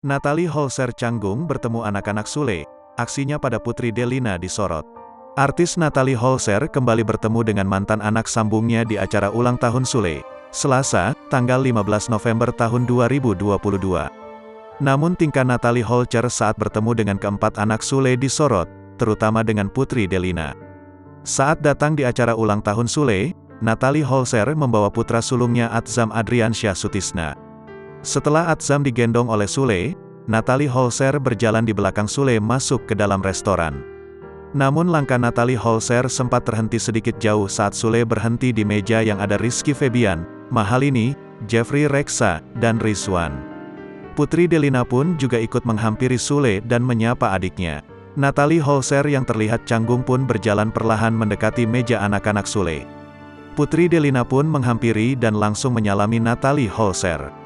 Natalie Holzer canggung bertemu anak-anak Sule, aksinya pada Putri Delina disorot. Artis Natalie Holzer kembali bertemu dengan mantan anak sambungnya di acara ulang tahun Sule, Selasa, tanggal 15 November tahun 2022. Namun tingkah Natalie Holzer saat bertemu dengan keempat anak Sule disorot, terutama dengan Putri Delina. Saat datang di acara ulang tahun Sule, Natalie Holzer membawa putra sulungnya Atzam Adriansyah Sutisna. Setelah Atzam digendong oleh Sule, Natalie Holzer berjalan di belakang Sule masuk ke dalam restoran. Namun langkah Natalie Holzer sempat terhenti sedikit jauh saat Sule berhenti di meja yang ada Rizky Febian, Mahalini, Jeffrey Reksa, dan Rizwan. Putri Delina pun juga ikut menghampiri Sule dan menyapa adiknya. Natalie Holzer yang terlihat canggung pun berjalan perlahan mendekati meja anak-anak Sule. Putri Delina pun menghampiri dan langsung menyalami Natalie Holzer.